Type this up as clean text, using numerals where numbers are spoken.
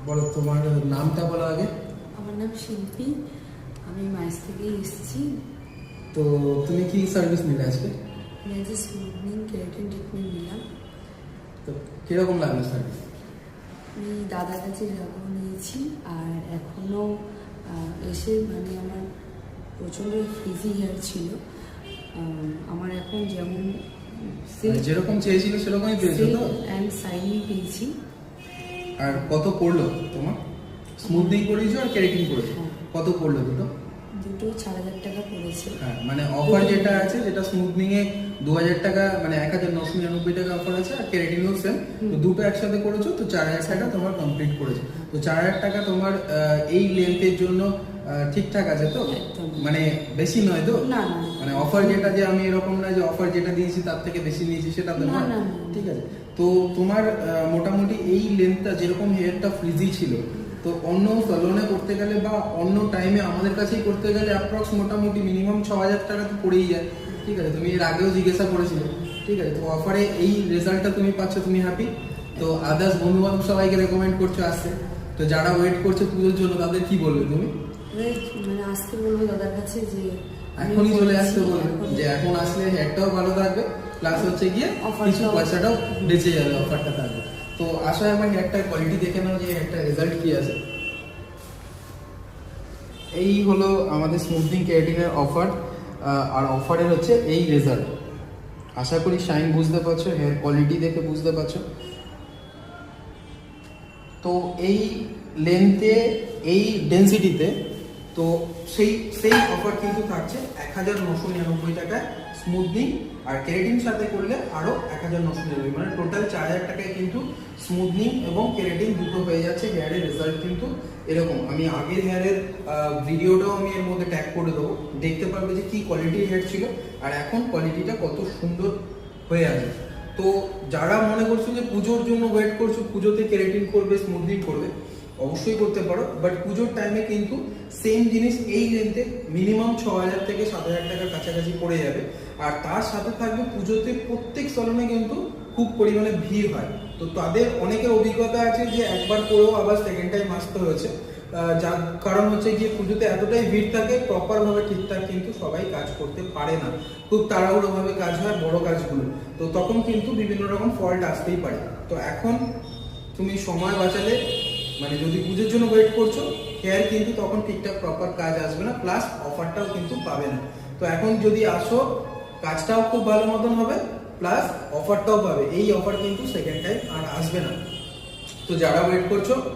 বলো তোমার নামটা বলো আগে। আমার নাম শিল্পী, আমি মাইস থেকেই এসেছি। তো তুমি কি সার্ভিস নিলে আজকে? আমি আজ স্মুথনিং কেরাটিন ট্রিটমেন্ট নিলাম। তো কিরকম লাগলো সার্ভিস? আমি দাদার কাছে এরকম নিয়েছি, আর এখনও এসে মানে আমার প্রচণ্ড ফ্রিজি হেয়ার ছিল। আমার এখন যেমন যেরকম চেয়েছিল সেরকমই পেয়েছো তো? অ্যান্ড সাইনিং পেয়েছি। আর কত পড়লো তোমার? স্মুথনিং করেছো আর কেরাটিন করেছো, কত পড়লো দুটো? দুটো 4,000 টাকা পড়েছে। হ্যাঁ, মানে অফার যেটা আছে, যেটা স্মুথনিং এ 2,000 টাকা মানে 1,999 টাকা অফার আছে, আর কেরাটিনও সেম। তো দুটো একসাথে করেছো তো 4,000 টাকা তোমার কমপ্লিট করেছো। তো 4,000 টাকা তোমার এই লেন্থের জন্য ঠিকঠাক আছে তো? মানে বেশি নয় তো? না, মানে অফার যেটা, যে আমি এরকম না যে অফার যেটা দিয়েছি তার থেকে বেশি নিয়েছি, সেটা তো না। ঠিক আছে, তো তোমার মোটামুটি এই লেন্থটা যেরকম হেয়ারটা ফ্রিজি ছিল, তো অন্য সালনে করতে গেলে বা অন্য টাইমে আমাদের কাছেই করতে গেলে অ্যাপ্রক্স মোটামুটি মিনিমাম 6,000 টাকা তো পড়েই যায়। ঠিক আছে, তুমি এর আগেও জিজ্ঞাসা করেছিলে। ঠিক আছে, তো অফারে এই রেজাল্টটা তুমি পাচ্ছ, তুমি হ্যাপি তো? আদার্স বন্ধু বান্ধব সবাইকে রেকমেন্ড করছো আসতে। তো যারা ওয়েট করছে পুজোর জন্য তাদের কি বলবে তুমি? মানে আসতে বলবো দাদার কাছে যে এখনই চলে আসতে বলবে, যে এখন আসলে হেয়ারটাও ভালো থাকবে, প্লাস হচ্ছে গিয়ে কিছু পয়সাটাও বেঁচে যাবে, অফারটা থাকবে। তো আসলে আমার হেয়ারটার কোয়ালিটি দেখে নাও যে হেয়ারটার রেজাল্ট কি আছে। এই হলো আমাদের স্মুথনিং কেরাটিনের অফার, আর অফারের হচ্ছে এই রেজাল্ট। আশা করি শাইন বুঝতে পারছো, হেয়ার কোয়ালিটি দেখে বুঝতে পারছো। তো এই লেন্থে, এই ডেন্সিটিতে, তো সেই অফার কিন্তু থাকছে 1,999 টাকায় স্মুথনিং, আর কেরাটিন সাথে করলে আরো 1,999, মানে টোটাল 4,000 টাকায় কিন্তু স্মুথনিং এবং কেরাটিন দুটো হয়ে যাচ্ছে। হেয়ারের রেজাল্ট কিন্তু এরকম। আমি আগের হেয়ারের ভিডিওটাও আমি এর মধ্যে ট্যাগ করে দেবো, দেখতে পারবে যে কি কোয়ালিটির হেয়ার ছিল আর এখন কোয়ালিটিটা কত সুন্দর হয়ে আছে। তো যারা মনে করছো যে পুজোর জন্য ওয়েট করছো, পুজোতে কেরাটিন করবে, স্মুথনিং করবে, অবশ্যই করতে পারো। বাট পুজোর টাইমে কিন্তু সেম জিনিস এই লেন্থে মিনিমাম 6,000 থেকে 7,000 টাকার কাছাকাছি পড়ে যাবে। আর তার সাথে থাকবে পুজোতে প্রত্যেক সলনে কিন্তু খুব পরিমাণে ভিড় হয়। তো তাদের অনেকের অভিজ্ঞতা আছে যে একবার করেও আবার সেকেন্ড টাইম আসতে হয়েছে। যার কারণ হচ্ছে গিয়ে পুজোতে এতটাই ভিড় থাকে, প্রপার ভাবে ঠিকঠাক কিন্তু সবাই কাজ করতে পারে না, খুব তাড়াহুড়ো ভাবে কাজ হয় বড় কাজগুলো। তো তখন কিন্তু বিভিন্ন রকম ফল্ট আসতেই পারে। তো এখন তুমি সময় বাঁচালে, মানে যদি পুজোর জন্য ওয়েট করছো, হেয়ার কিন্তু তখন ঠিকঠাক প্রপার কাজ আসবে না, প্লাস অফারটাও কিন্তু পাবে না। তো এখন যদি আসো, কাজটাও খুব ভালো মতন হবে, প্লাস অফারটাও পাবে। এই অফার কিন্তু সেকেন্ড টাইম আর আসবে না। তো যারা ওয়েট করছো